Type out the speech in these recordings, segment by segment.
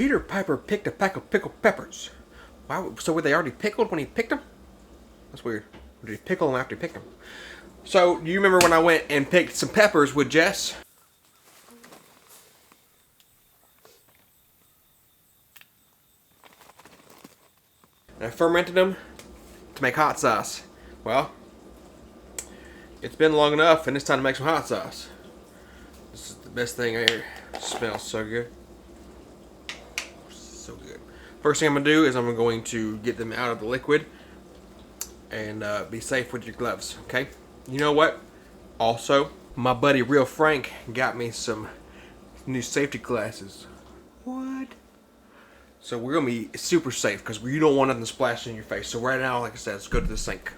Peter Piper picked a pack of pickled peppers. Wow, so were they already pickled when he picked them? That's weird. Or did he pickle them after he picked them? So, do you remember when I went and picked some peppers with Jess? And I fermented them to make hot sauce. Well, it's been long enough and it's time to make some hot sauce. This is the best thing ever. It smells so good. So good. First thing I'm going to do is I'm going to get them out of the liquid and be safe with your gloves, okay? You know what? Also, my buddy Real Frank got me some new safety glasses. What? So we're going to be super safe because you don't want nothing splashing in your face. So right now, like I said, let's go to the sink.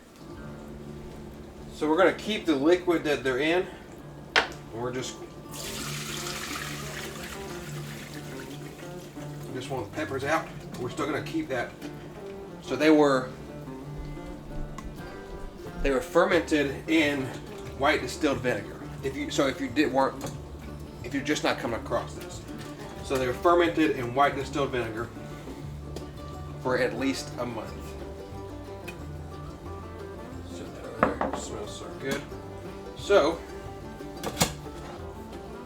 So we're going to keep the liquid that they're in. We're just want the peppers out. We're still going to keep that. So they were fermented in white distilled vinegar. If you're just not coming across this. So they were fermented in white distilled vinegar for at least a month. Set that over there. It smells so good. So,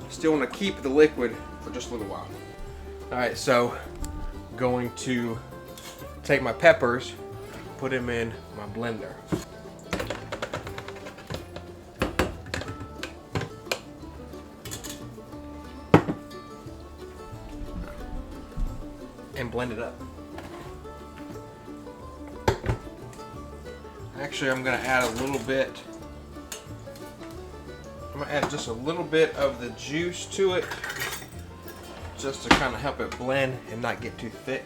still want to keep the liquid for just a little while. Alright, so I'm going to take my peppers, put them in my blender. And blend it up. Actually, I'm going to add a little bit. I'm going to add just a little bit of the juice to it, just to kind of help it blend and not get too thick.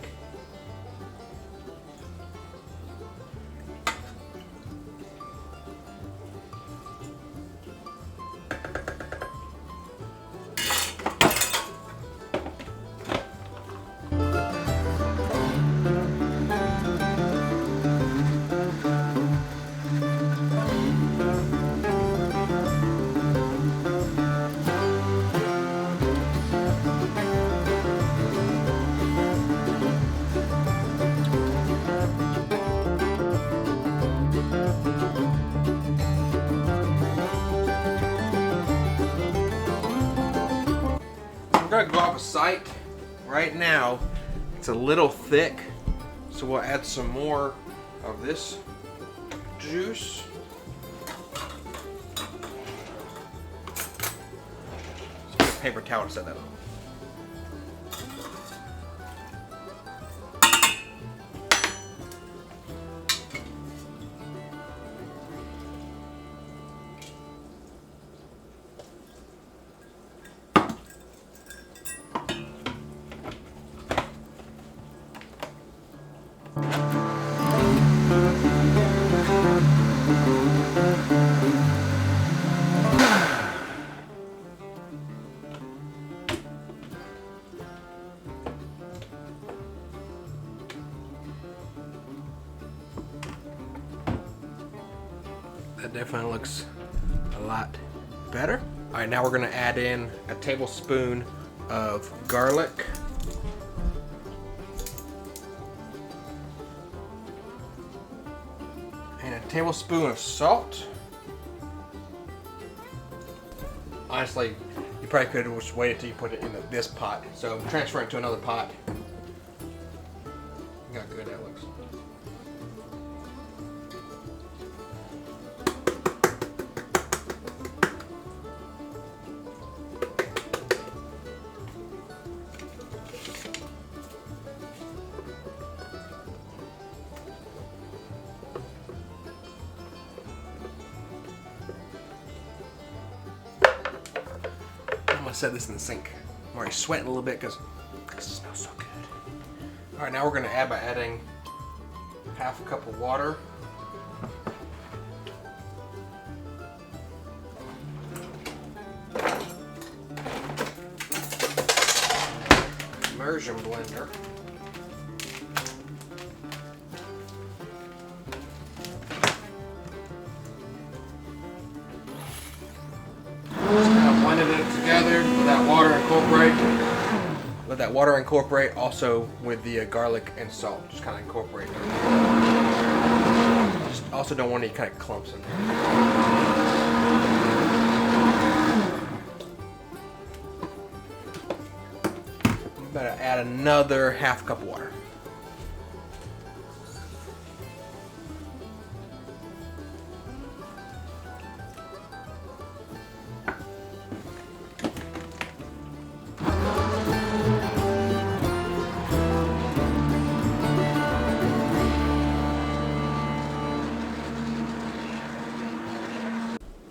I'm going to go off a sight. Right now, it's a little thick, so we'll add some more of this juice. Let's get a paper towel to set that on. That definitely looks a lot better. All right, now we're gonna add in a tablespoon of garlic. And a tablespoon of salt. Honestly, you probably could have just waited till you put it in this pot. So transfer it to another pot. Look how good that looks. I'm gonna set this in the sink. I'm already sweating a little bit because it smells so good. All right, now we're gonna add by adding half a cup of water. Immersion blender. Just kind of blended it together, let that water incorporate. let that water incorporate also with the garlic and salt. Just kind of incorporate. Just also don't want any kind of clumps in there. Better add another half cup of water.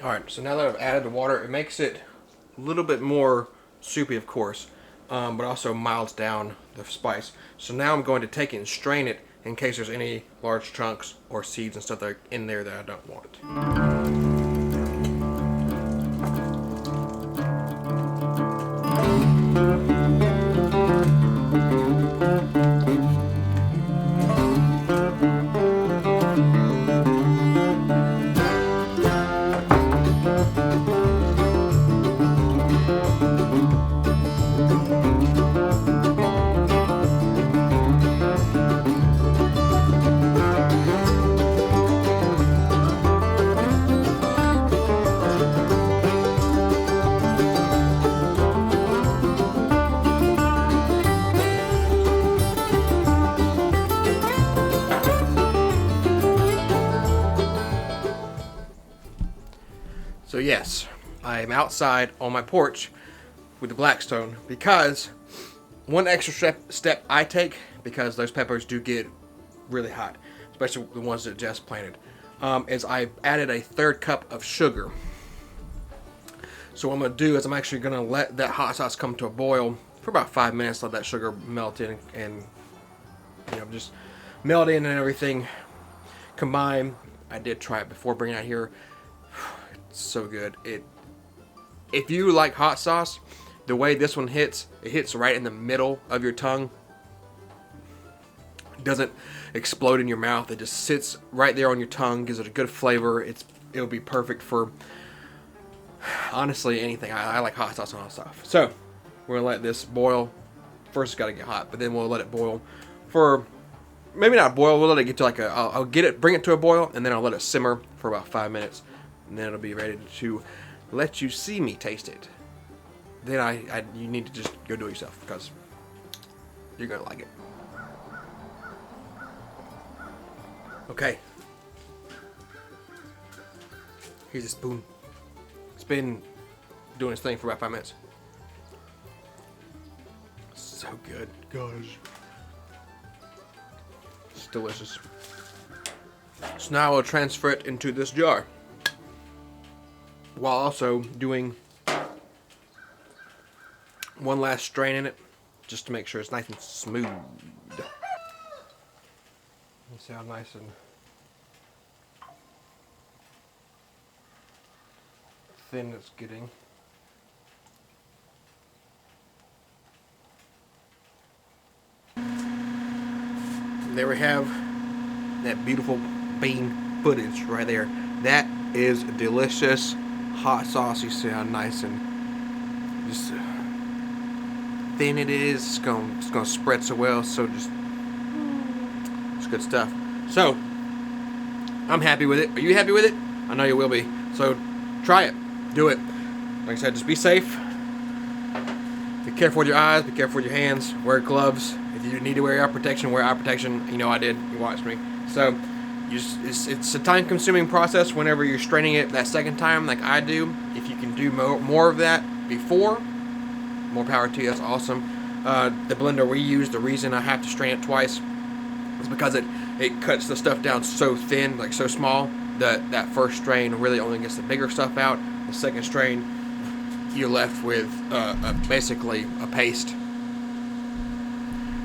Alright, so now that I've added the water, it makes it a little bit more soupy, of course, but also milds down the spice. So now I'm going to take it and strain it in case there's any large chunks or seeds and stuff that are in there that I don't want. So yes, I am outside on my porch with the Blackstone because one extra step I take, because those peppers do get really hot, especially the ones that Jess planted, is I added a 1/3 cup of sugar. So what I'm going to do is I'm actually going to let that hot sauce come to a boil for about 5 minutes, let that sugar melt in and just melt in and everything combine. I did try it before bringing it out here. It's so good. If you like hot sauce, the way this one hits, it hits right in the middle of your tongue. It doesn't explode in your mouth. It just sits right there on your tongue, gives it a good flavor. It'll be perfect for honestly anything. I like hot sauce on all stuff. So we're gonna let this boil. First, it's got to get hot, but then we'll let it boil for maybe not boil. We'll let it get to like I'll bring it to a boil, and then I'll let it simmer for about 5 minutes. And then it'll be ready to let you see me taste it. Then you need to just go do it yourself because you're gonna like it. Okay. Here's a spoon. It's been doing its thing for about 5 minutes. So good, guys. It's delicious. So now I'll transfer it into this jar, while also doing one last strain in it, just to make sure it's nice and smooth. See how nice and thin it's getting. There we have that beautiful bean footage right there. That is delicious. Hot sauce, you see how nice and just thin it is. It's gonna spread so well. So it's good stuff. So I'm happy with it. Are you happy with it? I know you will be. So try it. Do it. Like I said, just be safe. Be careful with your eyes. Be careful with your hands. Wear gloves. If you need to wear eye protection, wear eye protection. You know I did. You watched me. So it's a time-consuming process whenever you're straining it that second time, like I do. If you can do more of that before, more power to you. That's awesome. The blender we use, the reason I have to strain it twice is because it cuts the stuff down so thin, like so small, that first strain really only gets the bigger stuff out. The second strain, you're left with basically a paste.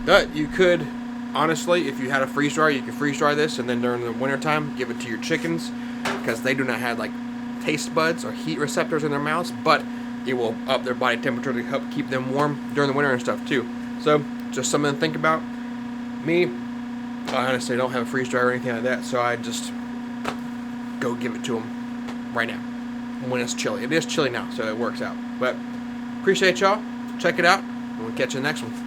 But you could, honestly, if you had a freeze dryer, you could freeze dry this, and then during the winter time, give it to your chickens, because they do not have like taste buds or heat receptors in their mouths, but it will up their body temperature to help keep them warm during the winter and stuff too. So just something to think about. Me, I honestly don't have a freeze dryer or anything like that, so I just go give it to them right now when it's chilly. It is chilly now, so it works out. But appreciate y'all. Check it out, and we'll catch you in the next one.